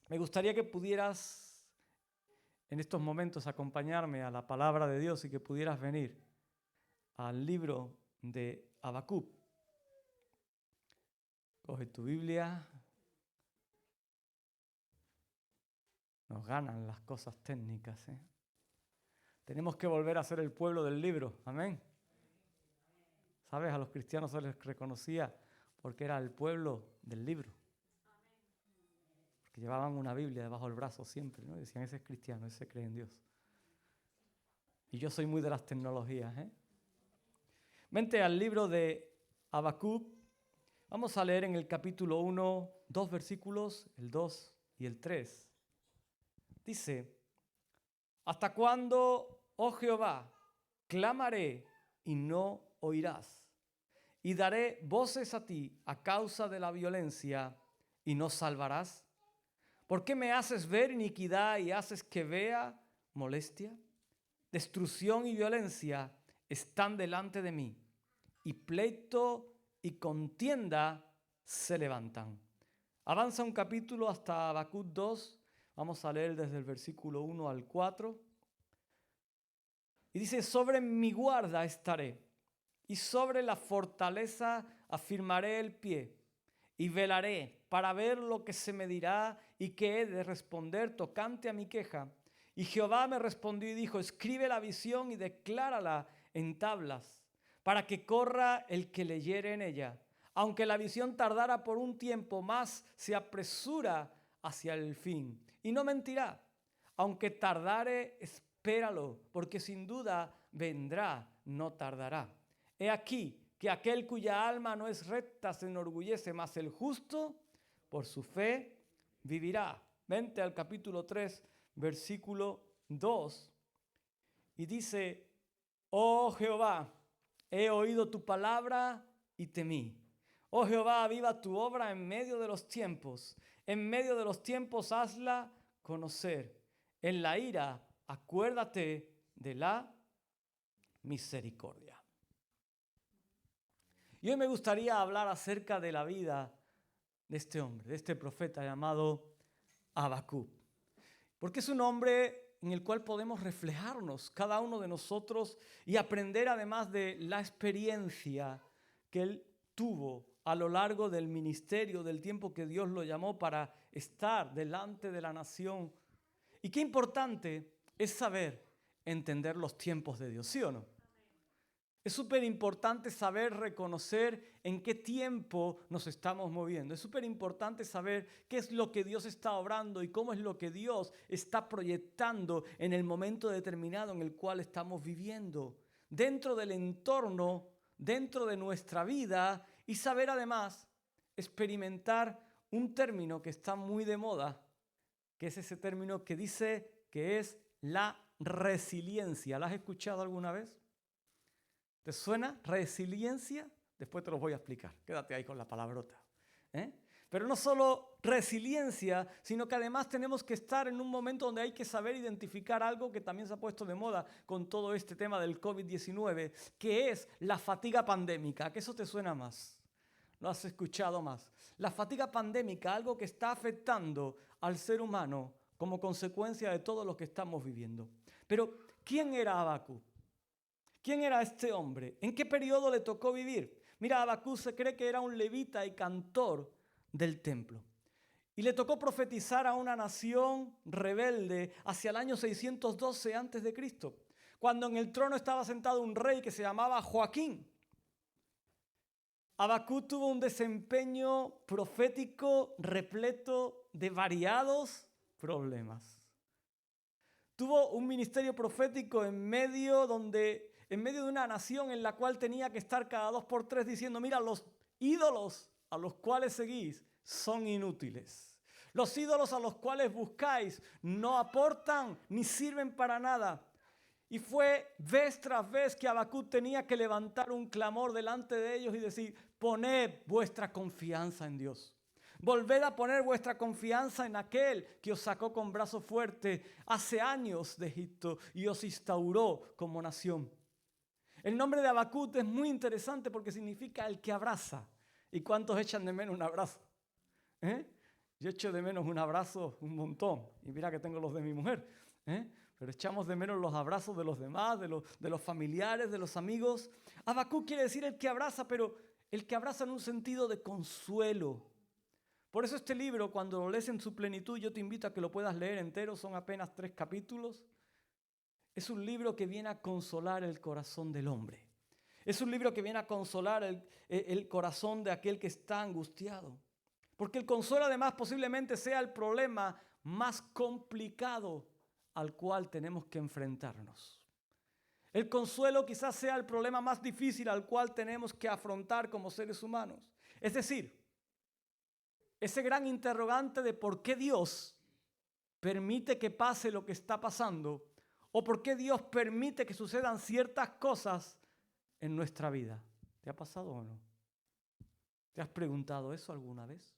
Me gustaría que pudieras en estos momentos acompañarme a la palabra de Dios y que pudieras venir al libro de Habacuc. Coge tu Biblia. Nos ganan las cosas técnicas, ¿eh? Tenemos que volver a ser el pueblo del libro. Amén. ¿Sabes? A los cristianos se les reconocía porque era el pueblo del libro. Porque llevaban una Biblia debajo del brazo siempre, ¿no? Y decían, ese es cristiano, ese cree en Dios. Y yo soy muy de las tecnologías, ¿eh? Vente al libro de Habacuc. Vamos a leer en el capítulo 1, 2 versículos, el 2 y el 3. Dice, ¿hasta cuándo, oh Jehová, clamaré y no oirás? Y daré voces a ti a causa de la violencia y no salvarás. ¿Por qué me haces ver iniquidad y haces que vea molestia? Destrucción y violencia están delante de mí, y pleito y contienda se levantan. Avanza un capítulo hasta Habacuc 2. Vamos a leer desde el versículo 1 al 4. Y dice, sobre mi guarda estaré, y sobre la fortaleza afirmaré el pie, y velaré para ver lo que se me dirá y qué he de responder tocante a mi queja. Y Jehová me respondió y dijo, escribe la visión y declárala en tablas, para que corra el que leyere en ella. Aunque la visión tardara por un tiempo más, se apresura hacia el fin. Y no mentirá. Aunque tardare, espéralo, porque sin duda vendrá, no tardará. He aquí que aquel cuya alma no es recta se enorgullece, mas el justo por su fe vivirá. Vente al capítulo 3, versículo 2. Y dice, oh Jehová, he oído tu palabra y temí. Oh Jehová, aviva tu obra en medio de los tiempos. En medio de los tiempos hazla conocer. En la ira, acuérdate de la misericordia. Y hoy me gustaría hablar acerca de la vida de este hombre, de este profeta llamado Habacuc. Porque es un hombre en el cual podemos reflejarnos, cada uno de nosotros, y aprender además de la experiencia que él tuvo a lo largo del ministerio, del tiempo que Dios lo llamó para estar delante de la nación. Y qué importante es saber entender los tiempos de Dios, ¿sí o no? Es súper importante saber reconocer en qué tiempo nos estamos moviendo. Es súper importante saber qué es lo que Dios está obrando y cómo es lo que Dios está proyectando en el momento determinado en el cual estamos viviendo. Dentro del entorno, dentro de nuestra vida, y saber además experimentar un término que está muy de moda, que es ese término que dice que es la resiliencia. ¿La has escuchado alguna vez? ¿Te suena resiliencia? Después te lo voy a explicar. Quédate ahí con la palabrota. Pero no solo resiliencia, sino que además tenemos que estar en un momento donde hay que saber identificar algo que también se ha puesto de moda con todo este tema del COVID-19, que es la fatiga pandémica. ¿A qué eso te suena más? ¿Lo has escuchado más? La fatiga pandémica, algo que está afectando al ser humano como consecuencia de todo lo que estamos viviendo. Pero, ¿quién era Habacuc? ¿Quién era este hombre? ¿En qué periodo le tocó vivir? Mira, Habacuc se cree que era un levita y cantor del templo. Y le tocó profetizar a una nación rebelde hacia el año 612 a.C., cuando en el trono estaba sentado un rey que se llamaba Joaquín. Habacuc tuvo un desempeño profético repleto de variados problemas. Tuvo un ministerio profético en medio de una nación en la cual tenía que estar cada 2 por 3 diciendo, mira, los ídolos a los cuales seguís son inútiles. Los ídolos a los cuales buscáis no aportan ni sirven para nada. Y fue vez tras vez que Habacuc tenía que levantar un clamor delante de ellos y decir, poned vuestra confianza en Dios. Volved a poner vuestra confianza en aquel que os sacó con brazo fuerte hace años de Egipto y os instauró como nación. El nombre de Habacuc es muy interesante porque significa el que abraza. ¿Y cuántos echan de menos un abrazo? Yo echo de menos un abrazo un montón. Y mira que tengo los de mi mujer. Pero echamos de menos los abrazos de los demás, de los familiares, de los amigos. Habacuc quiere decir el que abraza, pero el que abraza en un sentido de consuelo. Por eso este libro, cuando lo lees en su plenitud, yo te invito a que lo puedas leer entero. Son apenas 3 capítulos. Es un libro que viene a consolar el corazón del hombre. Es un libro que viene a consolar el corazón de aquel que está angustiado. Porque el consuelo además posiblemente sea el problema más complicado al cual tenemos que enfrentarnos. El consuelo quizás sea el problema más difícil al cual tenemos que afrontar como seres humanos. Es decir, ese gran interrogante de por qué Dios permite que pase lo que está pasando o por qué Dios permite que sucedan ciertas cosas en nuestra vida. ¿Te ha pasado o no? ¿Te has preguntado eso alguna vez?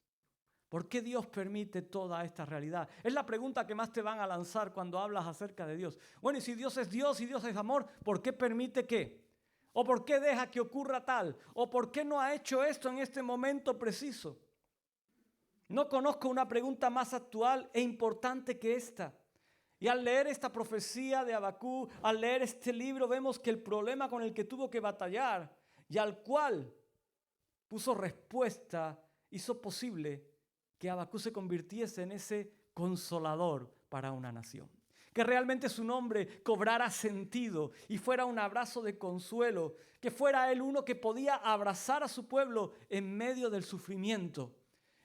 ¿Por qué Dios permite toda esta realidad? Es la pregunta que más te van a lanzar cuando hablas acerca de Dios. Bueno, y si Dios es Dios y Dios es amor, ¿por qué permite qué? ¿O por qué deja que ocurra tal? ¿O por qué no ha hecho esto en este momento preciso? No conozco una pregunta más actual e importante que esta. Y al leer esta profecía de Habacuc, al leer este libro, vemos que el problema con el que tuvo que batallar y al cual puso respuesta, hizo posible que Habacuc se convirtiese en ese consolador para una nación. Que realmente su nombre cobrara sentido y fuera un abrazo de consuelo, que fuera él uno que podía abrazar a su pueblo en medio del sufrimiento,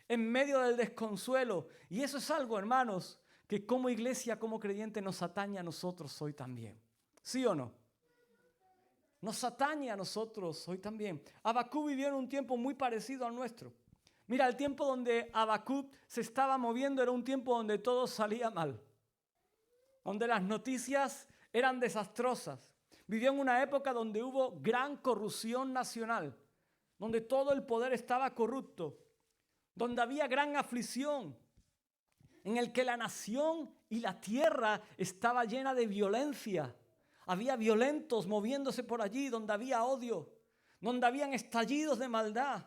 en medio del desconsuelo. Y eso es algo, hermanos, que como iglesia, como creyente, nos atañe a nosotros hoy también. ¿Sí o no? Nos atañe a nosotros hoy también. Habacuc vivió en un tiempo muy parecido al nuestro. Mira, el tiempo donde Habacuc se estaba moviendo era un tiempo donde todo salía mal, donde las noticias eran desastrosas. Vivió en una época donde hubo gran corrupción nacional, donde todo el poder estaba corrupto, donde había gran aflicción, en el que la nación y la tierra estaba llena de violencia. Había violentos moviéndose por allí, donde había odio, donde habían estallidos de maldad.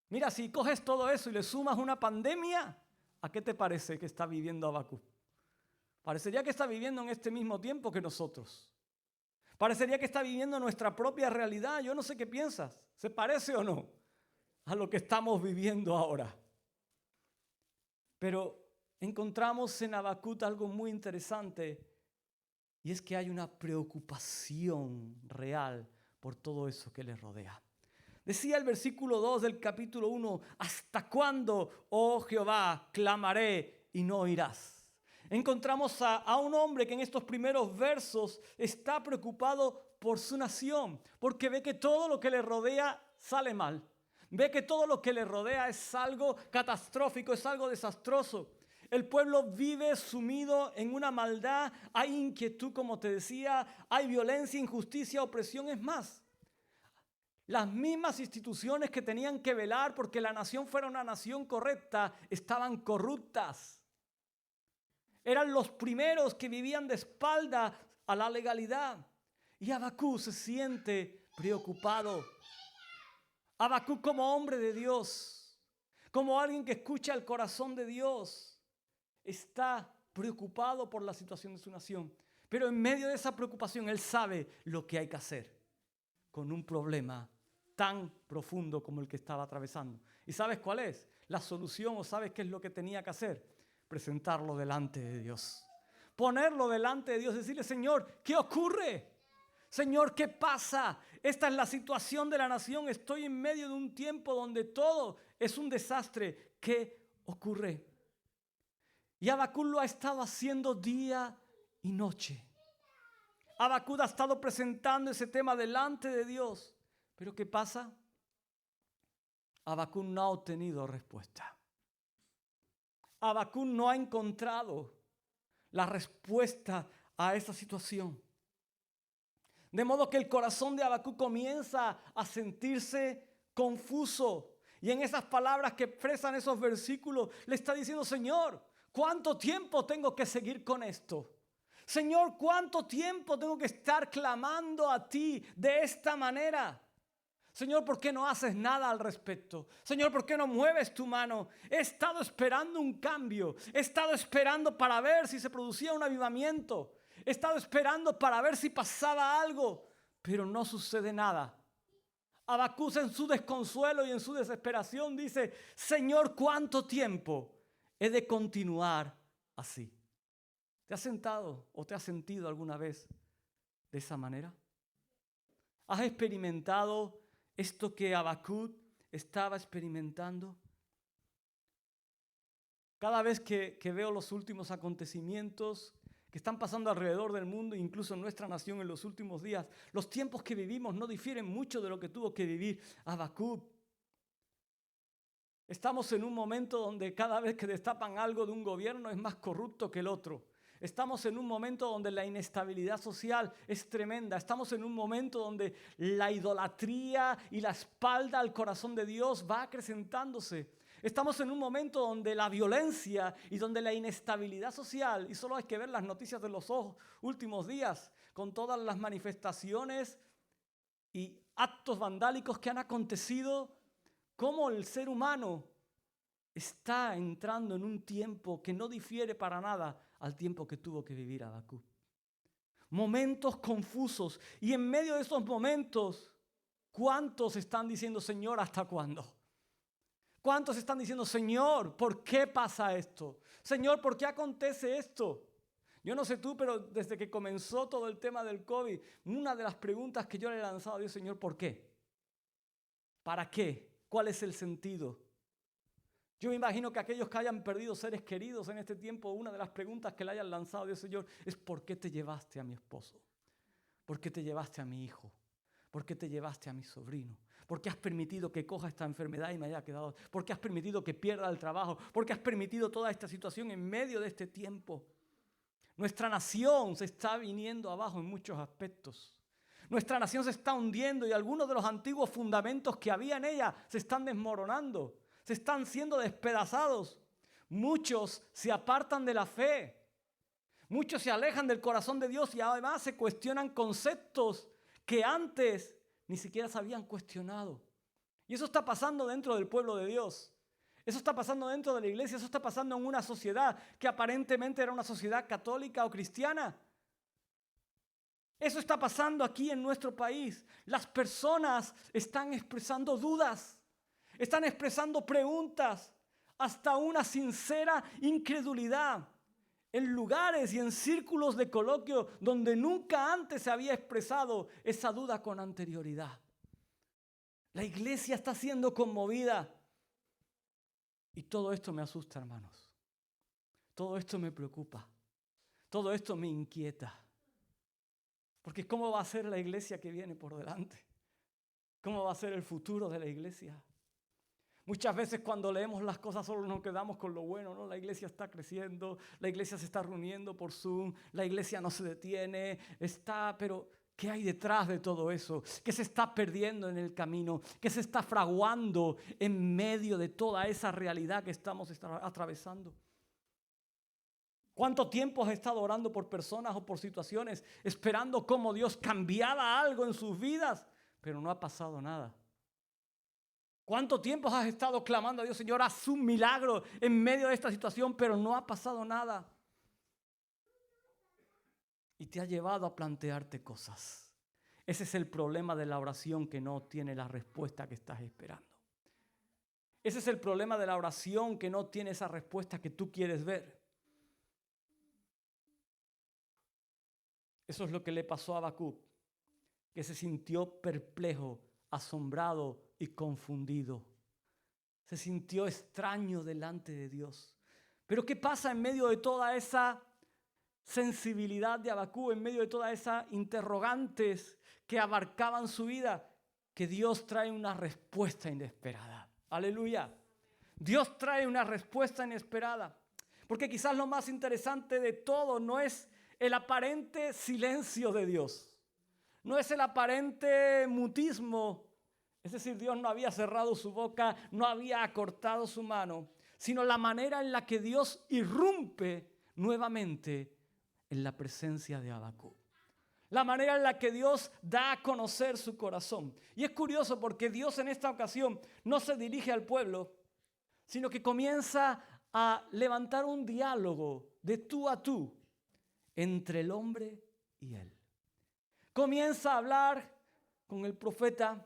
Mira, si coges todo eso y le sumas una pandemia, ¿a qué te parece que está viviendo Habacuc? Parecería que está viviendo en este mismo tiempo que nosotros. Parecería que está viviendo nuestra propia realidad. Yo no sé qué piensas. ¿Se parece o no a lo que estamos viviendo ahora? Pero encontramos en Habacuc algo muy interesante, y es que hay una preocupación real por todo eso que le rodea. Decía el versículo 2 del capítulo 1, ¿hasta cuándo, oh Jehová, clamaré y no oirás? Encontramos a un hombre que en estos primeros versos está preocupado por su nación, porque ve que todo lo que le rodea sale mal. Ve que todo lo que le rodea es algo catastrófico, es algo desastroso. El pueblo vive sumido en una maldad, hay inquietud, como te decía, hay violencia, injusticia, opresión. Es más, las mismas instituciones que tenían que velar porque la nación fuera una nación correcta estaban corruptas. Eran los primeros que vivían de espalda a la legalidad. Y Habacuc se siente preocupado. Habacuc, como hombre de Dios, como alguien que escucha el corazón de Dios, está preocupado por la situación de su nación. Pero en medio de esa preocupación, él sabe lo que hay que hacer con un problema tan profundo como el que estaba atravesando. ¿Y sabes cuál es la solución, o sabes qué es lo que tenía que hacer? Presentarlo delante de Dios. Ponerlo delante de Dios, decirle: Señor, ¿qué ocurre? Señor, ¿qué pasa? Esta es la situación de la nación. Estoy en medio de un tiempo donde todo es un desastre. ¿Qué ocurre? Y Habacuc lo ha estado haciendo día y noche. Habacuc ha estado presentando ese tema delante de Dios. Pero ¿qué pasa? Habacuc no ha obtenido respuesta. Habacuc no ha encontrado la respuesta a esa situación. De modo que el corazón de Habacuc comienza a sentirse confuso. Y en esas palabras que expresan esos versículos, le está diciendo: Señor, ¿cuánto tiempo tengo que seguir con esto? Señor, ¿cuánto tiempo tengo que estar clamando a ti de esta manera? Señor, ¿por qué no haces nada al respecto? Señor, ¿por qué no mueves tu mano? He estado esperando un cambio. He estado esperando para ver si se producía un avivamiento. He estado esperando para ver si pasaba algo, pero no sucede nada. Habacuc en su desconsuelo y en su desesperación dice, Señor, ¿cuánto tiempo he de continuar así? ¿Te has sentado o te has sentido alguna vez de esa manera? ¿Has experimentado esto que Habacuc estaba experimentando? Cada vez que veo los últimos acontecimientos que están pasando alrededor del mundo, incluso en nuestra nación en los últimos días, los tiempos que vivimos no difieren mucho de lo que tuvo que vivir Habacuc. Estamos en un momento donde cada vez que destapan algo de un gobierno es más corrupto que el otro. Estamos en un momento donde la inestabilidad social es tremenda. Estamos en un momento donde la idolatría y la espalda al corazón de Dios va acrecentándose. Estamos en un momento donde la violencia y donde la inestabilidad social, y solo hay que ver las noticias de los últimos días, con todas las manifestaciones y actos vandálicos que han acontecido, cómo el ser humano está entrando en un tiempo que no difiere para nada al tiempo que tuvo que vivir Habacuc. Momentos confusos. Y en medio de esos momentos, ¿cuántos están diciendo, Señor, ¿hasta cuándo? ¿Cuántos están diciendo, Señor, ¿por qué pasa esto? Señor, ¿por qué acontece esto? Yo no sé tú, pero desde que comenzó todo el tema del COVID, una de las preguntas que yo le he lanzado a Dios, Señor, ¿por qué? ¿Para qué? ¿Cuál es el sentido? Yo me imagino que aquellos que hayan perdido seres queridos en este tiempo, una de las preguntas que le hayan lanzado a Dios, Señor, es ¿por qué te llevaste a mi esposo? ¿Por qué te llevaste a mi hijo? ¿Por qué te llevaste a mi sobrino? ¿Por qué has permitido que coja esta enfermedad y me haya quedado? ¿Por qué has permitido que pierda el trabajo? ¿Por qué has permitido toda esta situación en medio de este tiempo? Nuestra nación se está viniendo abajo en muchos aspectos. Nuestra nación se está hundiendo y algunos de los antiguos fundamentos que había en ella se están desmoronando. Se están siendo despedazados. Muchos se apartan de la fe. Muchos se alejan del corazón de Dios y además se cuestionan conceptos que antes ni siquiera se habían cuestionado. Y eso está pasando dentro del pueblo de Dios. Eso está pasando dentro de la iglesia. Eso está pasando en una sociedad que aparentemente era una sociedad católica o cristiana. Eso está pasando aquí en nuestro país. Las personas están expresando dudas. Están expresando preguntas, hasta una sincera incredulidad, en lugares y en círculos de coloquio donde nunca antes se había expresado esa duda con anterioridad. La iglesia está siendo conmovida y todo esto me asusta, hermanos. Todo esto me preocupa. Todo esto me inquieta. Porque ¿cómo va a ser la iglesia que viene por delante? ¿Cómo va a ser el futuro de la iglesia? Muchas veces cuando leemos las cosas solo nos quedamos con lo bueno, ¿no? La iglesia está creciendo, la iglesia se está reuniendo por Zoom, la iglesia no se detiene, pero ¿qué hay detrás de todo eso? ¿Qué se está perdiendo en el camino? ¿Qué se está fraguando en medio de toda esa realidad que estamos atravesando? ¿Cuánto tiempo has estado orando por personas o por situaciones, esperando cómo Dios cambiara algo en sus vidas, pero no ha pasado nada? ¿Cuánto tiempo has estado clamando a Dios, Señor, haz un milagro en medio de esta situación, pero no ha pasado nada? Y te ha llevado a plantearte cosas. Ese es el problema de la oración que no tiene la respuesta que estás esperando. Ese es el problema de la oración que no tiene esa respuesta que tú quieres ver. Eso es lo que le pasó a Habacuc, que se sintió perplejo, asombrado y confundido. Se sintió extraño delante de Dios. Pero ¿qué pasa en medio de toda esa sensibilidad de Habacuc, en medio de todas esas interrogantes que abarcaban su vida? Que Dios trae una respuesta inesperada. Aleluya. Dios trae una respuesta inesperada. Porque quizás lo más interesante de todo no es el aparente silencio de Dios. No es el aparente mutismo. Es decir, Dios no había cerrado su boca, no había acortado su mano, sino la manera en la que Dios irrumpe nuevamente en la presencia de Habacuc. La manera en la que Dios da a conocer su corazón. Y es curioso porque Dios en esta ocasión no se dirige al pueblo, sino que comienza a levantar un diálogo de tú a tú entre el hombre y él. Comienza a hablar con el profeta.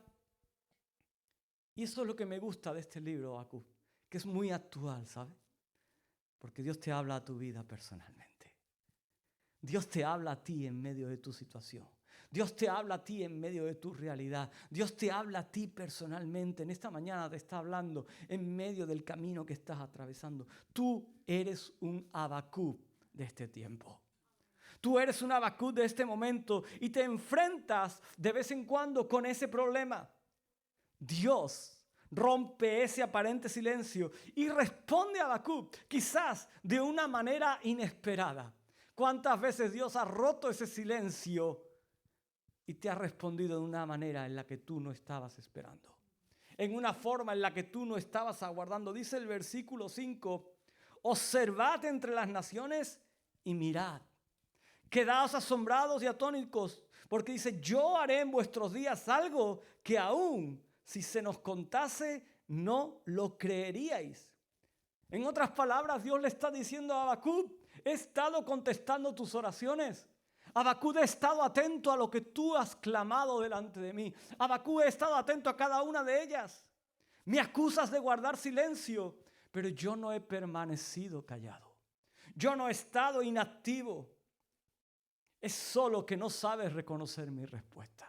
Y eso es lo que me gusta de este libro, Habacuc, que es muy actual, ¿sabes? Porque Dios te habla a tu vida personalmente. Dios te habla a ti en medio de tu situación. Dios te habla a ti en medio de tu realidad. Dios te habla a ti personalmente. En esta mañana te está hablando en medio del camino que estás atravesando. Tú eres un Habacuc de este tiempo. Tú eres un Habacuc de este momento y te enfrentas de vez en cuando con ese problema. Dios rompe ese aparente silencio y responde a Habacuc, quizás de una manera inesperada. ¿Cuántas veces Dios ha roto ese silencio y te ha respondido de una manera en la que tú no estabas esperando? En una forma en la que tú no estabas aguardando. Dice el versículo 5, observad entre las naciones y mirad. Quedaos asombrados y atónitos, porque dice, yo haré en vuestros días algo que aún si se nos contase no lo creeríais. En otras palabras, Dios le está diciendo a Habacuc, he estado contestando tus oraciones. Habacuc, he estado atento a lo que tú has clamado delante de mí. Habacuc, he estado atento a cada una de ellas. Me acusas de guardar silencio, pero yo no he permanecido callado. Yo no he estado inactivo. Es solo que no sabes reconocer mi respuesta.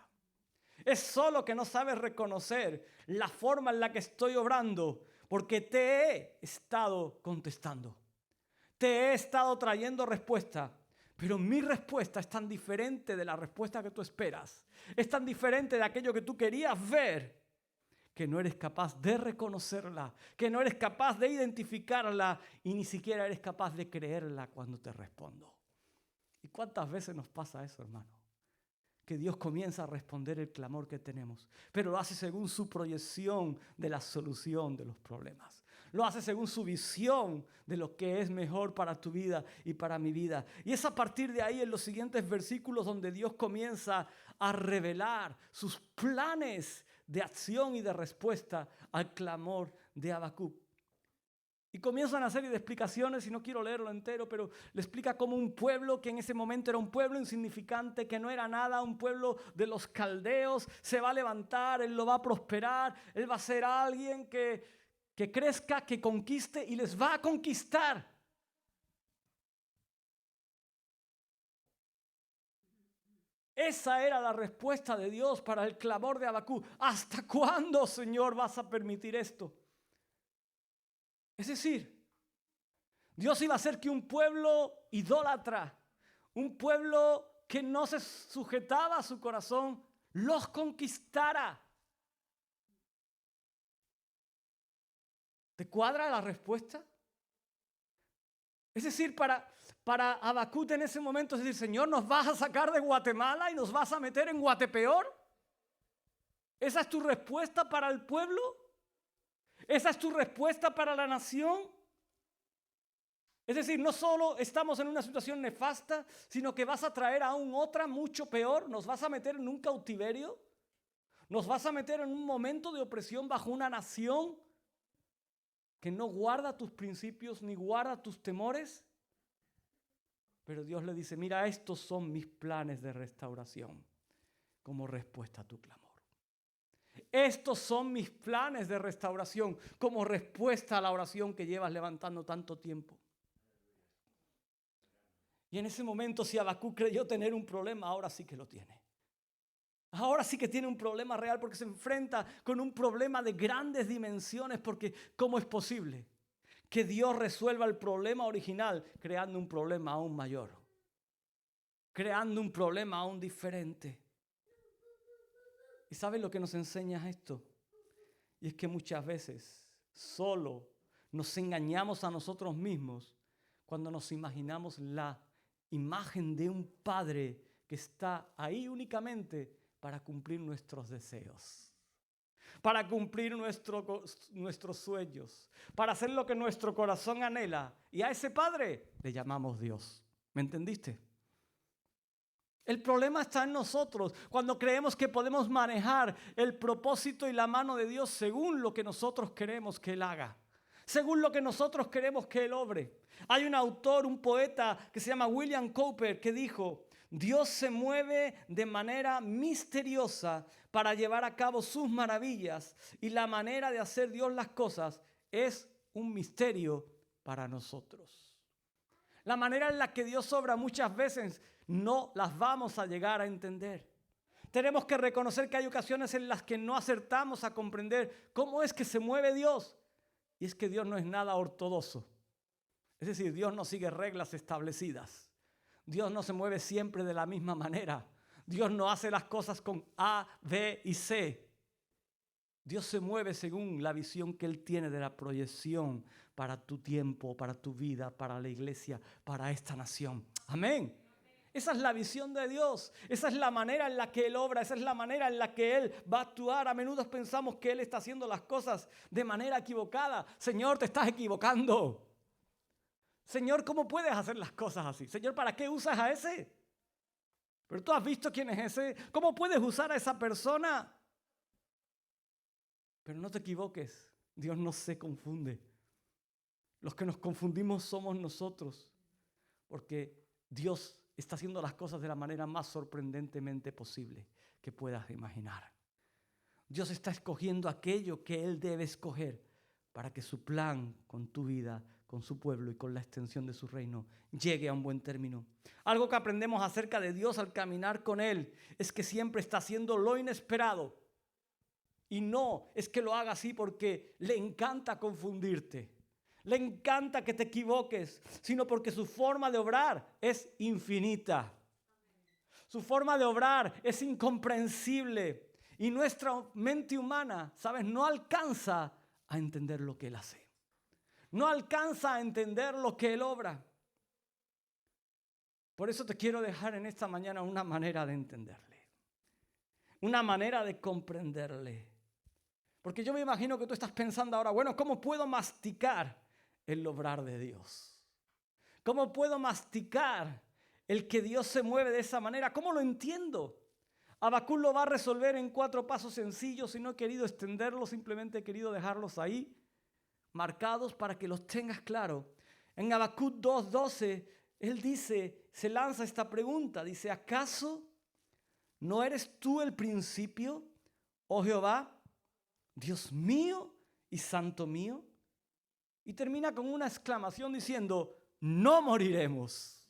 Es solo que no sabes reconocer la forma en la que estoy obrando, porque te he estado contestando. Te he estado trayendo respuesta, pero mi respuesta es tan diferente de la respuesta que tú esperas. Es tan diferente de aquello que tú querías ver, que no eres capaz de reconocerla, que no eres capaz de identificarla y ni siquiera eres capaz de creerla cuando te respondo. ¿Y cuántas veces nos pasa eso, hermano? Que Dios comienza a responder el clamor que tenemos, pero lo hace según su proyección de la solución de los problemas. Lo hace según su visión de lo que es mejor para tu vida y para mi vida. Y es a partir de ahí, en los siguientes versículos, donde Dios comienza a revelar sus planes de acción y de respuesta al clamor de Habacuc. Y comienza una serie de explicaciones, y no quiero leerlo entero, pero le explica cómo un pueblo que en ese momento era un pueblo insignificante, que no era nada, un pueblo de los caldeos, se va a levantar, él lo va a prosperar, él va a ser alguien que crezca, que conquiste y les va a conquistar. Esa era la respuesta de Dios para el clamor de Habacuc. ¿Hasta cuándo, Señor, vas a permitir esto? Es decir, Dios iba a hacer que un pueblo idólatra, un pueblo que no se sujetaba a su corazón, los conquistara. ¿Te cuadra la respuesta? Es decir, para Habacuc en ese momento, es decir, Señor, ¿nos vas a sacar de Guatemala y nos vas a meter en Guatepeor? ¿Esa es tu respuesta para el pueblo? ¿Esa es tu respuesta para la nación? Es decir, no solo estamos en una situación nefasta, sino que vas a traer aún otra mucho peor. Nos vas a meter en un cautiverio. Nos vas a meter en un momento de opresión bajo una nación que no guarda tus principios ni guarda tus temores. Pero Dios le dice, mira, estos son mis planes de restauración como respuesta a tu clamor. Estos son mis planes de restauración como respuesta a la oración que llevas levantando tanto tiempo. Y en ese momento, si Habacuc creyó tener un problema, ahora sí que lo tiene. Ahora sí que tiene un problema real, porque se enfrenta con un problema de grandes dimensiones, porque ¿cómo es posible que Dios resuelva el problema original creando un problema aún mayor? Creando un problema aún diferente. ¿Y sabes lo que nos enseña esto? Y es que muchas veces solo nos engañamos a nosotros mismos cuando nos imaginamos la imagen de un padre que está ahí únicamente para cumplir nuestros deseos, para cumplir nuestros sueños, para hacer lo que nuestro corazón anhela. Y a ese padre le llamamos Dios. ¿Me entendiste? El problema está en nosotros, cuando creemos que podemos manejar el propósito y la mano de Dios según lo que nosotros queremos que Él haga, según lo que nosotros queremos que Él obre. Hay un autor, un poeta que se llama William Cowper que dijo: Dios se mueve de manera misteriosa para llevar a cabo sus maravillas, y la manera de hacer Dios las cosas es un misterio para nosotros. La manera en la que Dios obra muchas veces no las vamos a llegar a entender. Tenemos que reconocer que hay ocasiones en las que no acertamos a comprender cómo es que se mueve Dios. Y es que Dios no es nada ortodoxo. Es decir, Dios no sigue reglas establecidas. Dios no se mueve siempre de la misma manera. Dios no hace las cosas con A, B y C. Dios se mueve según la visión que Él tiene de la proyección para tu tiempo, para tu vida, para la iglesia, para esta nación. Amén. Esa es la visión de Dios. Esa es la manera en la que Él obra. Esa es la manera en la que Él va a actuar. A menudo pensamos que Él está haciendo las cosas de manera equivocada. Señor, te estás equivocando. Señor, ¿cómo puedes hacer las cosas así? Señor, ¿para qué usas a ese? Pero tú has visto quién es ese. ¿Cómo puedes usar a esa persona? Pero no te equivoques. Dios no se confunde. Los que nos confundimos somos nosotros. Porque Dios está haciendo las cosas de la manera más sorprendentemente posible que puedas imaginar. Dios está escogiendo aquello que Él debe escoger para que su plan con tu vida, con su pueblo y con la extensión de su reino llegue a un buen término. Algo que aprendemos acerca de Dios al caminar con Él es que siempre está haciendo lo inesperado. Y no es que lo haga así porque le encanta confundirte. Le encanta que te equivoques, sino porque su forma de obrar es infinita. Su forma de obrar es incomprensible. Y nuestra mente humana, ¿sabes?, no alcanza a entender lo que Él hace. No alcanza a entender lo que Él obra. Por eso te quiero dejar en esta mañana una manera de entenderle. Una manera de comprenderle. Porque yo me imagino que tú estás pensando ahora, bueno, ¿cómo puedo masticar el obrar de Dios? ¿Cómo puedo masticar el que Dios se mueve de esa manera? ¿Cómo lo entiendo? Habacuc lo va a resolver en 4 pasos sencillos y no he querido extenderlos, simplemente he querido dejarlos ahí, marcados para que los tengas claro. En Habacuc 2:12, él dice, se lanza esta pregunta, dice, ¿acaso no eres tú el principio, oh Jehová, Dios mío y santo mío? Y termina con una exclamación diciendo, no moriremos,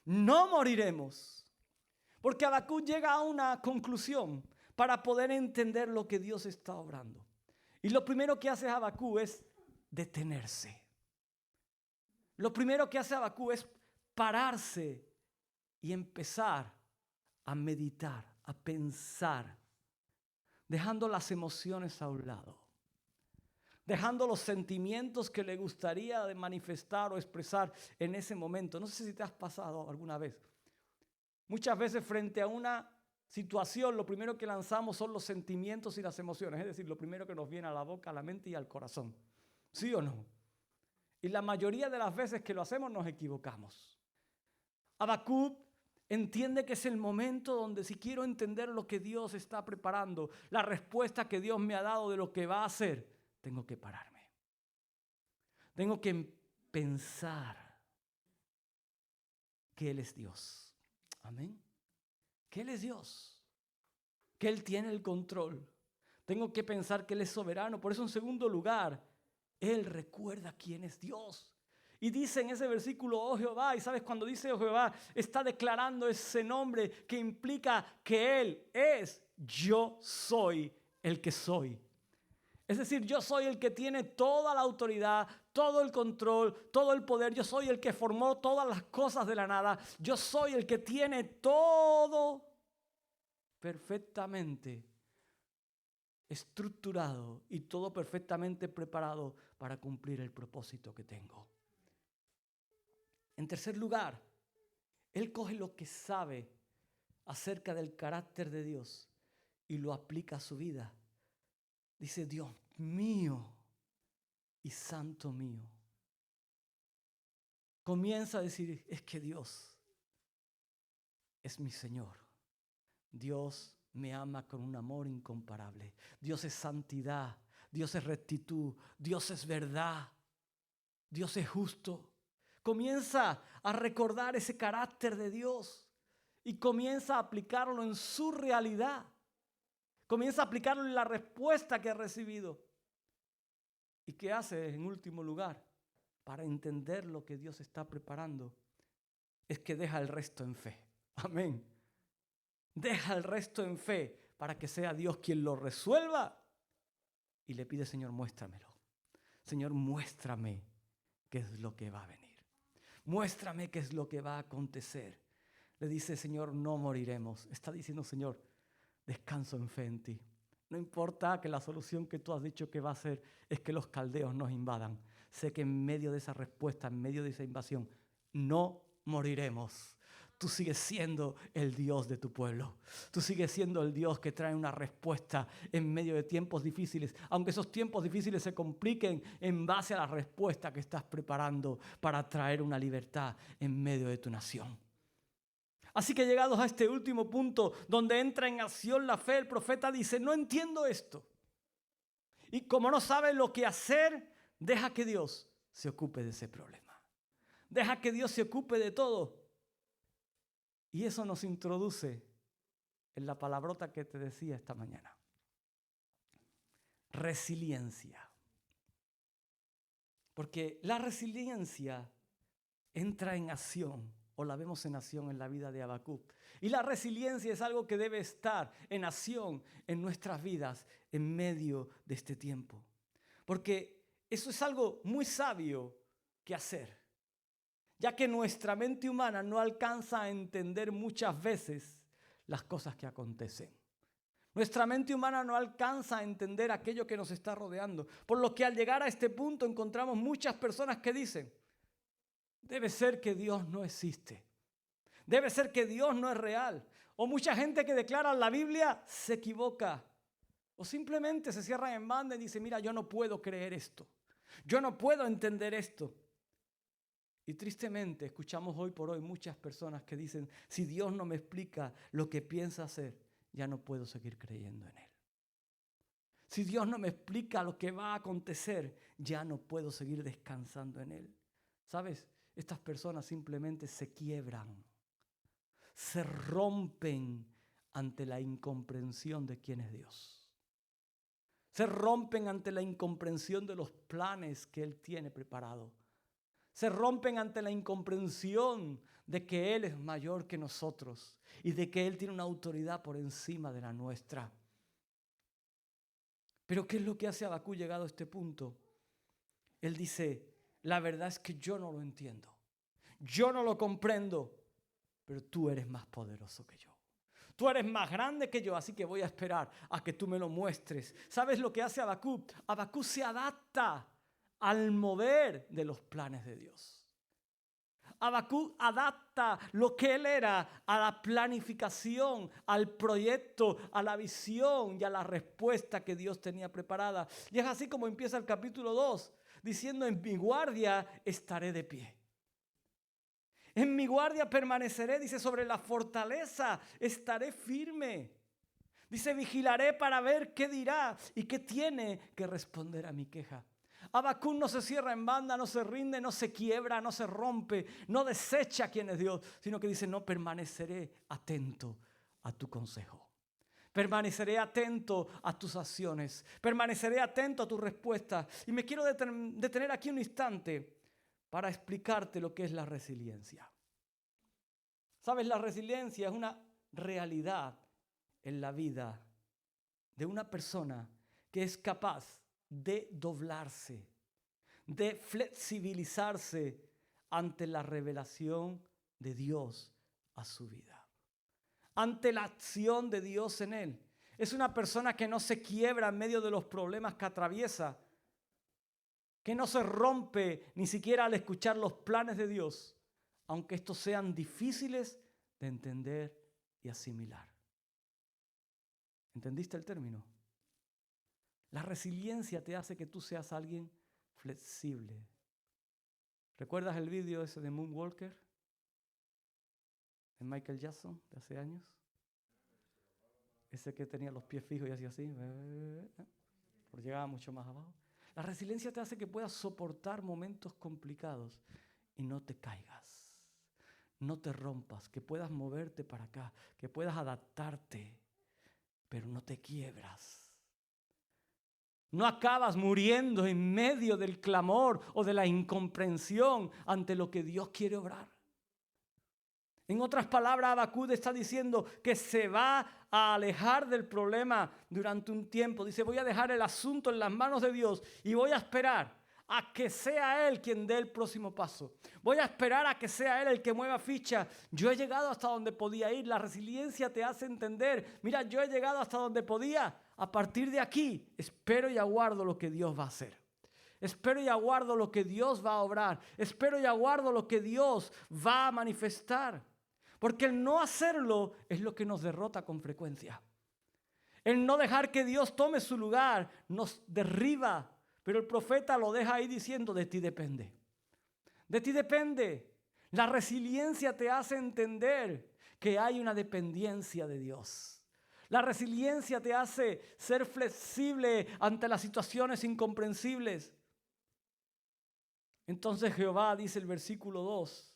no moriremos. Porque Habacuc llega a una conclusión para poder entender lo que Dios está obrando. Y lo primero que hace Habacuc es detenerse. Lo primero que hace Habacuc es pararse y empezar a meditar, a pensar, dejando las emociones a un lado, dejando los sentimientos que le gustaría de manifestar o expresar en ese momento. No sé si te has pasado alguna vez. Muchas veces frente a una situación, lo primero que lanzamos son los sentimientos y las emociones, es decir, lo primero que nos viene a la boca, a la mente y al corazón. ¿Sí o no? Y la mayoría de las veces que lo hacemos nos equivocamos. Habacuc entiende que es el momento donde si quiero entender lo que Dios está preparando, la respuesta que Dios me ha dado de lo que va a hacer, tengo que pararme. Tengo que pensar que Él es Dios. Amén. Que Él es Dios. Que Él tiene el control. Tengo que pensar que Él es soberano. Por eso, en segundo lugar, Él recuerda quién es Dios. Y dice en ese versículo, oh Jehová, y sabes, cuando dice oh Jehová, está declarando ese nombre que implica que Él es, yo soy el que soy. Es decir, yo soy el que tiene toda la autoridad, todo el control, todo el poder. Yo soy el que formó todas las cosas de la nada. Yo soy el que tiene todo perfectamente estructurado y todo perfectamente preparado para cumplir el propósito que tengo. En tercer lugar, Él coge lo que sabe acerca del carácter de Dios y lo aplica a su vida. Dice, Dios mío y santo mío. Comienza a decir, es que Dios es mi Señor. Dios me ama con un amor incomparable. Dios es santidad, Dios es rectitud, Dios es verdad, Dios es justo. Comienza a recordar ese carácter de Dios y comienza a aplicarlo en su realidad. Comienza a aplicarlo en la respuesta que ha recibido. ¿Y qué hace en último lugar? Para entender lo que Dios está preparando, es que deja el resto en fe. Amén. Deja el resto en fe para que sea Dios quien lo resuelva. Y le pide, Señor, muéstramelo. Señor, muéstrame qué es lo que va a venir. Muéstrame qué es lo que va a acontecer. Le dice, Señor, no moriremos. Está diciendo, Señor, descanso en fe en ti. No importa que la solución que tú has dicho que va a ser es que los caldeos nos invadan. Sé que en medio de esa respuesta, en medio de esa invasión, no moriremos. Tú sigues siendo el Dios de tu pueblo. Tú sigues siendo el Dios que trae una respuesta en medio de tiempos difíciles. Aunque esos tiempos difíciles se compliquen en base a la respuesta que estás preparando para traer una libertad en medio de tu nación. Así que llegados a este último punto donde entra en acción la fe, el profeta dice, no entiendo esto. Y como no sabe lo que hacer, deja que Dios se ocupe de ese problema. Deja que Dios se ocupe de todo. Y eso nos introduce en la palabrota que te decía esta mañana. Resiliencia. Porque la resiliencia entra en acción, o la vemos en acción en la vida de Habacuc. Y la resiliencia es algo que debe estar en acción en nuestras vidas en medio de este tiempo. Porque eso es algo muy sabio que hacer. Ya que nuestra mente humana no alcanza a entender muchas veces las cosas que acontecen. Nuestra mente humana no alcanza a entender aquello que nos está rodeando. Por lo que al llegar a este punto encontramos muchas personas que dicen, debe ser que Dios no existe. Debe ser que Dios no es real. O mucha gente que declara la Biblia se equivoca. O simplemente se cierran en banda y dicen, mira, yo no puedo creer esto. Yo no puedo entender esto. Y tristemente escuchamos hoy por hoy muchas personas que dicen, si Dios no me explica lo que piensa hacer, ya no puedo seguir creyendo en Él. Si Dios no me explica lo que va a acontecer, ya no puedo seguir descansando en Él. ¿Sabes? Estas personas simplemente se quiebran, se rompen ante la incomprensión de quién es Dios. Se rompen ante la incomprensión de los planes que Él tiene preparado. Se rompen ante la incomprensión de que Él es mayor que nosotros y de que Él tiene una autoridad por encima de la nuestra. Pero ¿qué es lo que hace Habacuc llegado a este punto? Él dice, la verdad es que yo no lo entiendo. Yo no lo comprendo, pero tú eres más poderoso que yo. Tú eres más grande que yo, así que voy a esperar a que tú me lo muestres. ¿Sabes lo que hace Habacuc? Habacuc se adapta al mover de los planes de Dios. Habacuc adapta lo que él era a la planificación, al proyecto, a la visión y a la respuesta que Dios tenía preparada. Y es así como empieza el capítulo 2, diciendo, en mi guardia estaré de pie. En mi guardia permaneceré, dice, sobre la fortaleza estaré firme. Dice, vigilaré para ver qué dirá y qué tiene que responder a mi queja. Habacuc no se cierra en banda, no se rinde, no se quiebra, no se rompe, no desecha quién es Dios, sino que dice, no, permaneceré atento a tu consejo. Permaneceré atento a tus acciones, permaneceré atento a tus respuestas. Y me quiero detener aquí un instante para explicarte lo que es la resiliencia. ¿Sabes? La resiliencia es una realidad en la vida de una persona que es capaz de doblarse, de flexibilizarse ante la revelación de Dios a su vida, ante la acción de Dios en él. Es una persona que no se quiebra en medio de los problemas que atraviesa, que no se rompe ni siquiera al escuchar los planes de Dios, aunque estos sean difíciles de entender y asimilar. ¿Entendiste el término? La resiliencia te hace que tú seas alguien flexible. ¿Recuerdas el vídeo ese de Moonwalker? de Michael Jackson de hace años. Ese que tenía los pies fijos y hacía así, porque llegaba mucho más abajo. La resiliencia te hace que puedas soportar momentos complicados y no te caigas, no te rompas, que puedas moverte para acá, que puedas adaptarte, pero no te quiebras. No acabas muriendo en medio del clamor o de la incomprensión ante lo que Dios quiere obrar. En otras palabras, Habacuc está diciendo que se va a alejar del problema durante un tiempo. Dice, voy a dejar el asunto en las manos de Dios y voy a esperar a que sea Él quien dé el próximo paso. Voy a esperar a que sea Él el que mueva ficha. Yo he llegado hasta donde podía ir. La resiliencia te hace entender, mira, yo he llegado hasta donde podía. A partir de aquí, espero y aguardo lo que Dios va a hacer. Espero y aguardo lo que Dios va a obrar. Espero y aguardo lo que Dios va a manifestar. Porque el no hacerlo es lo que nos derrota con frecuencia. El no dejar que Dios tome su lugar nos derriba. Pero el profeta lo deja ahí diciendo, de ti depende. De ti depende. La resiliencia te hace entender que hay una dependencia de Dios. La resiliencia te hace ser flexible ante las situaciones incomprensibles. Entonces Jehová, dice el versículo 2,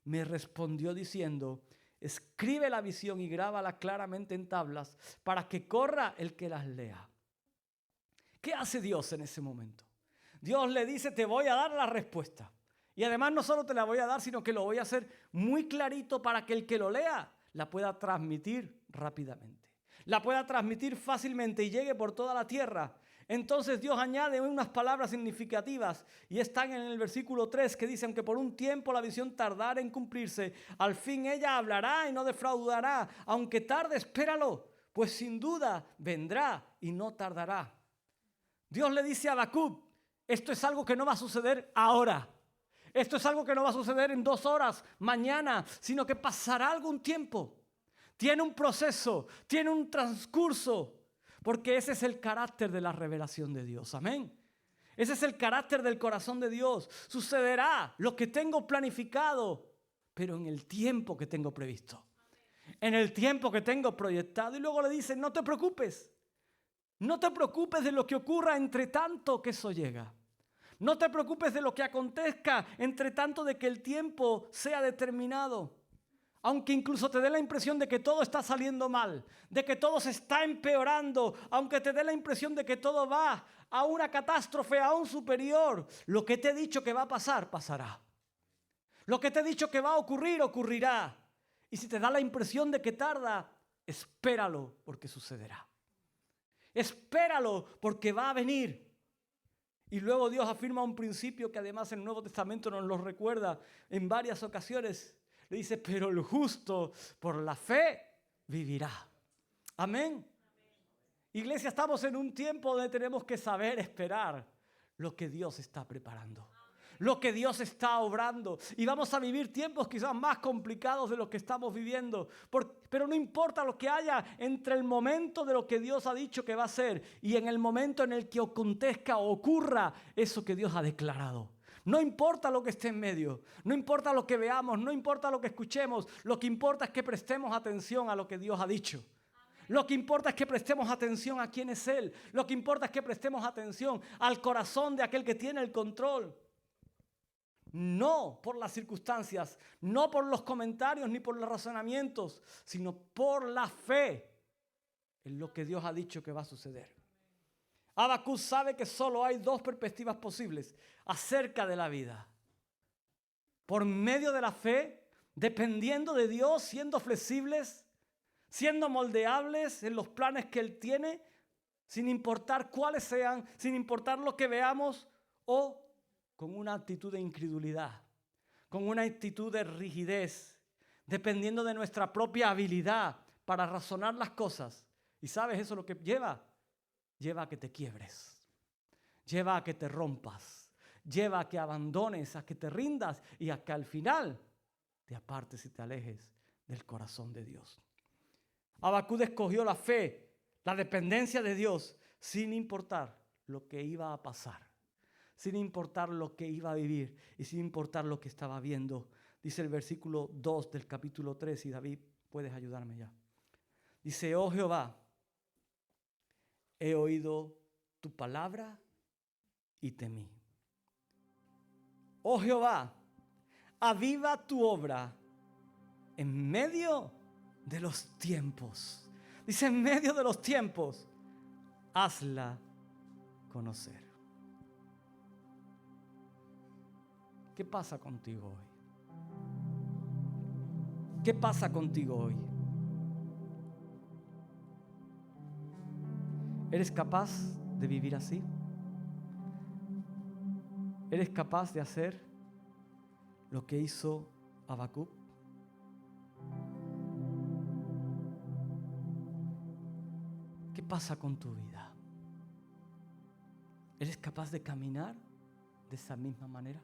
me respondió diciendo, escribe la visión y grábala claramente en tablas para que corra el que las lea. ¿Qué hace Dios en ese momento? Dios le dice, te voy a dar la respuesta. Y además no solo te la voy a dar, sino que lo voy a hacer muy clarito para que el que lo lea la pueda transmitir rápidamente. La pueda transmitir fácilmente y llegue por toda la tierra. Entonces Dios añade unas palabras significativas y están en el versículo 3 que dice, aunque por un tiempo la visión tardara en cumplirse, al fin ella hablará y no defraudará. Aunque tarde, espéralo, pues sin duda vendrá y no tardará. Dios le dice a Habacuc, esto es algo que no va a suceder ahora. Esto es algo que no va a suceder en 2 horas, mañana, sino que pasará algún tiempo. Tiene un proceso, tiene un transcurso. Porque ese es el carácter de la revelación de Dios. Amén. Ese es el carácter del corazón de Dios. Sucederá lo que tengo planificado, pero en el tiempo que tengo previsto. En el tiempo que tengo proyectado. Y luego le dice, no te preocupes. No te preocupes de lo que ocurra entre tanto que eso llega. No te preocupes de lo que acontezca entre tanto de que el tiempo sea determinado. Aunque incluso te dé la impresión de que todo está saliendo mal, de que todo se está empeorando, aunque te dé la impresión de que todo va a una catástrofe aún superior, lo que te he dicho que va a pasar, pasará. Lo que te he dicho que va a ocurrir, ocurrirá. Y si te da la impresión de que tarda, espéralo porque sucederá. Espéralo porque va a venir. Y luego Dios afirma un principio que además el Nuevo Testamento nos lo recuerda en varias ocasiones. Le dice, pero el justo por la fe vivirá. Amén. Iglesia, estamos en un tiempo donde tenemos que saber esperar lo que Dios está preparando. Lo que Dios está obrando. Y vamos a vivir tiempos quizás más complicados de lo que estamos viviendo. Pero no importa lo que haya entre el momento de lo que Dios ha dicho que va a hacer y en el momento en el que acontezca o ocurra eso que Dios ha declarado. No importa lo que esté en medio, no importa lo que veamos, no importa lo que escuchemos, lo que importa es que prestemos atención a lo que Dios ha dicho. Lo que importa es que prestemos atención a quién es Él. Lo que importa es que prestemos atención al corazón de aquel que tiene el control. No por las circunstancias, no por los comentarios ni por los razonamientos, sino por la fe en lo que Dios ha dicho que va a suceder. Habacuc sabe que solo hay 2 perspectivas posibles acerca de la vida. Por medio de la fe, dependiendo de Dios, siendo flexibles, siendo moldeables en los planes que Él tiene, sin importar cuáles sean, sin importar lo que veamos, o con una actitud de incredulidad, con una actitud de rigidez, dependiendo de nuestra propia habilidad para razonar las cosas. ¿Y sabes eso lo que lleva? Lleva a que te quiebres, lleva a que te rompas, lleva a que abandones, a que te rindas y a que al final te apartes y te alejes del corazón de Dios. Habacuc escogió la fe, la dependencia de Dios, sin importar lo que iba a pasar, sin importar lo que iba a vivir y sin importar lo que estaba viendo. Dice el versículo 2 del capítulo 3, y David, puedes ayudarme ya. Dice, oh Jehová, he oído tu palabra y temí. Oh Jehová, aviva tu obra en medio de los tiempos. Dice, en medio de los tiempos, hazla conocer. ¿Qué pasa contigo hoy? ¿Qué pasa contigo hoy? ¿Eres capaz de vivir así? ¿Eres capaz de hacer lo que hizo Habacuc? ¿Qué pasa con tu vida? ¿Eres capaz de caminar de esa misma manera?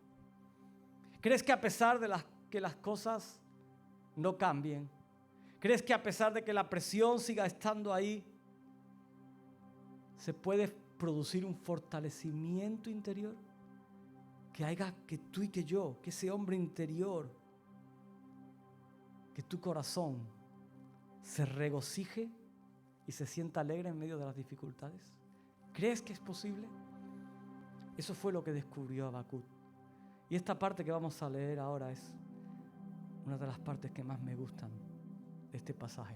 ¿Crees que a pesar de que las cosas no cambien? ¿Crees que a pesar de que la presión siga estando ahí, se puede producir un fortalecimiento interior? Que haga que tú y que yo, que ese hombre interior, que tu corazón se regocije y se sienta alegre en medio de las dificultades. ¿Crees que es posible? Eso fue lo que descubrió Habacuc. Y esta parte que vamos a leer ahora es una de las partes que más me gustan de este pasaje.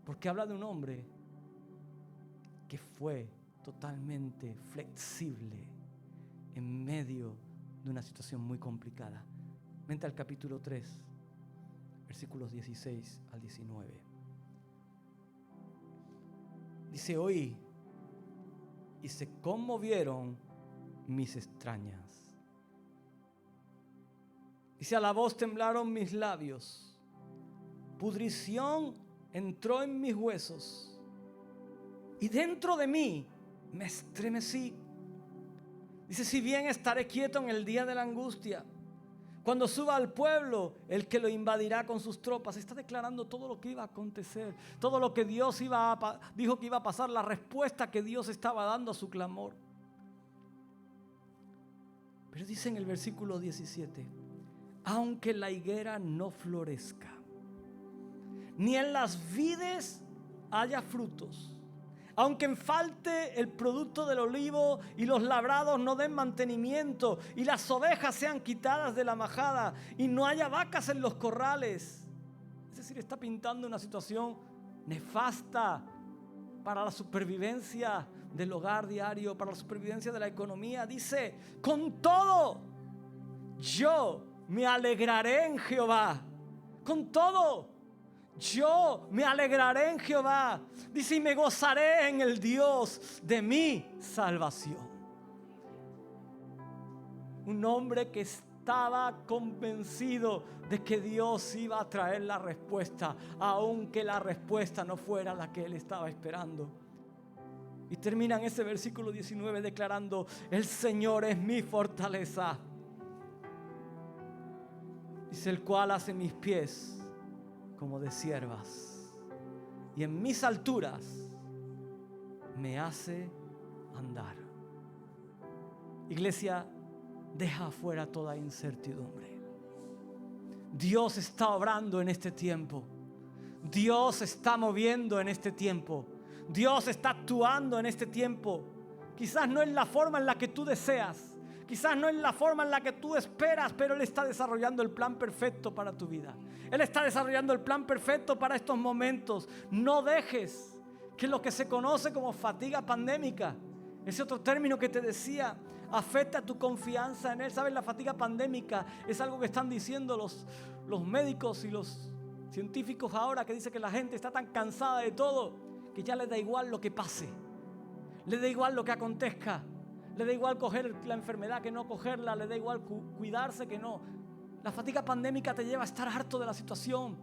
Porque habla de un hombre que fue totalmente flexible en medio de una situación muy complicada. Vente al capítulo 3, versículos 16 al 19. Dice, oí y se conmovieron mis extrañas. Dice, a la voz temblaron mis labios, pudrición entró en mis huesos y dentro de mí me estremecí. Dice, si bien estaré quieto en el día de la angustia, cuando suba al pueblo, el que lo invadirá con sus tropas. Está declarando todo lo que iba a acontecer, todo lo que Dios dijo que iba a pasar, la respuesta que Dios estaba dando a su clamor. Pero dice en el versículo 17, aunque la higuera no florezca, ni en las vides haya frutos, aunque falte el producto del olivo y los labrados no den mantenimiento y las ovejas sean quitadas de la majada y no haya vacas en los corrales. Es decir, está pintando una situación nefasta para la supervivencia del hogar diario, para la supervivencia de la economía. Dice, con todo, yo me alegraré en Jehová. Con todo, yo me alegraré en Jehová. Dice, y me gozaré en el Dios de mi salvación. Un hombre que estaba convencido de que Dios iba a traer la respuesta, aunque la respuesta no fuera la que él estaba esperando. Y termina en ese versículo 19 declarando, el Señor es mi fortaleza. Dice, el cual hace mis pies como de siervas, y en mis alturas me hace andar. Iglesia, deja afuera toda incertidumbre. Dios está obrando en este tiempo. Dios está moviendo en este tiempo. Dios está actuando en este tiempo. Quizás no en la forma en la que tú deseas, quizás no en la forma en la que tú esperas, pero Él está desarrollando el plan perfecto para tu vida. Él está desarrollando el plan perfecto para estos momentos. No dejes que lo que se conoce como fatiga pandémica, ese otro término que te decía, afecta tu confianza en Él. ¿Sabes? La fatiga pandémica es algo que están diciendo los médicos y los científicos ahora, que dice que la gente está tan cansada de todo que ya le da igual lo que pase, le da igual lo que acontezca. Le da igual coger la enfermedad que no cogerla, le da igual cuidarse que no. La fatiga pandémica te lleva a estar harto de la situación.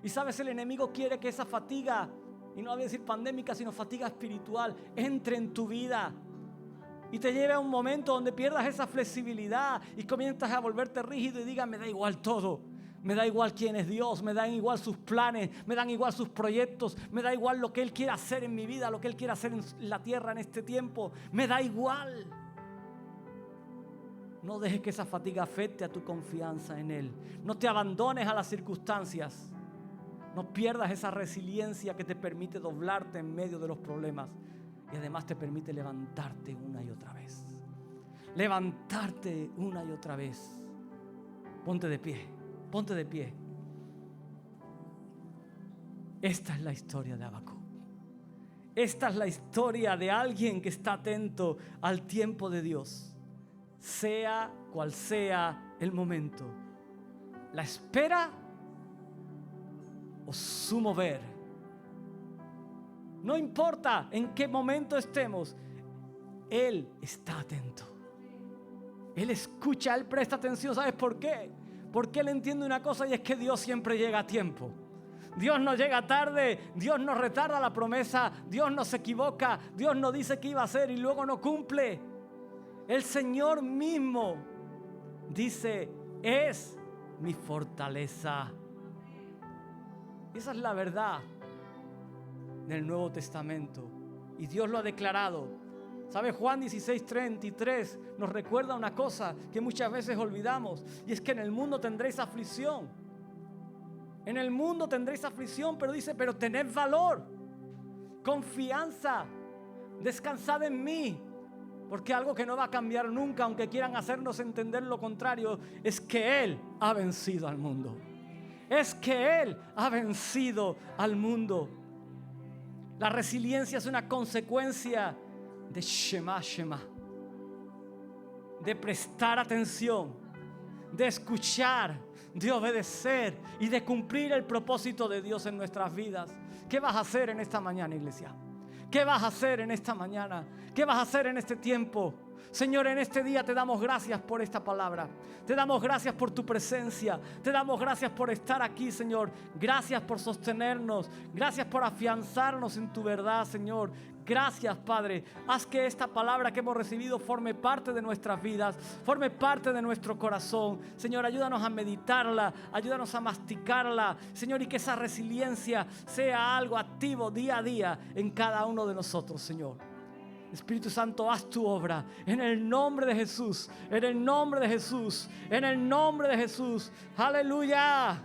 Y sabes, el enemigo quiere que esa fatiga, y no voy a decir pandémica, sino fatiga espiritual, entre en tu vida y te lleve a un momento donde pierdas esa flexibilidad y comienzas a volverte rígido y digas, me da igual todo. Me da igual quién es Dios, me dan igual sus planes, me dan igual sus proyectos, me da igual lo que Él quiere hacer en mi vida, lo que Él quiere hacer en la tierra en este tiempo, me da igual. No dejes que esa fatiga afecte a tu confianza en Él. No te abandones a las circunstancias. No pierdas esa resiliencia que te permite doblarte en medio de los problemas y además te permite levantarte una y otra vez. Levantarte una y otra vez. Ponte de pie, ponte de pie. Esta es la historia de Habacuc. Esta es la historia de alguien que está atento al tiempo de Dios, sea cual sea el momento. La espera o su mover. No importa en qué momento estemos, Él está atento. Él escucha, Él presta atención. ¿Sabes por qué? Porque Él entiende una cosa, y es que Dios siempre llega a tiempo. Dios no llega tarde, Dios no retarda la promesa, Dios no se equivoca, Dios no dice que iba a hacer y luego no cumple. El Señor mismo dice: es mi fortaleza. Esa es la verdad del Nuevo Testamento y Dios lo ha declarado. ¿Sabe? Juan 16:33 nos recuerda una cosa que muchas veces olvidamos, y es que en el mundo tendréis aflicción. En el mundo tendréis aflicción, pero dice: pero tened valor, confianza, descansad en mí. Porque algo que no va a cambiar nunca, aunque quieran hacernos entender lo contrario, es que Él ha vencido al mundo. Es que Él ha vencido al mundo. La resiliencia es una consecuencia de Shema Shema, de prestar atención, de escuchar, de obedecer y de cumplir el propósito de Dios en nuestras vidas. ¿Qué vas a hacer en esta mañana, iglesia? ¿Qué vas a hacer en esta mañana? ¿Qué vas a hacer en este tiempo? Señor, en este día te damos gracias por esta palabra. Te damos gracias por tu presencia. Te damos gracias por estar aquí, Señor. Gracias por sostenernos. Gracias por afianzarnos en tu verdad, Señor. Gracias, Padre. Haz que esta palabra que hemos recibido forme parte de nuestras vidas, forme parte de nuestro corazón. Señor, ayúdanos a meditarla, ayúdanos a masticarla, Señor, y que esa resiliencia sea algo activo día a día en cada uno de nosotros, Señor. Espíritu Santo, haz tu obra en el nombre de Jesús, en el nombre de Jesús, en el nombre de Jesús. Aleluya.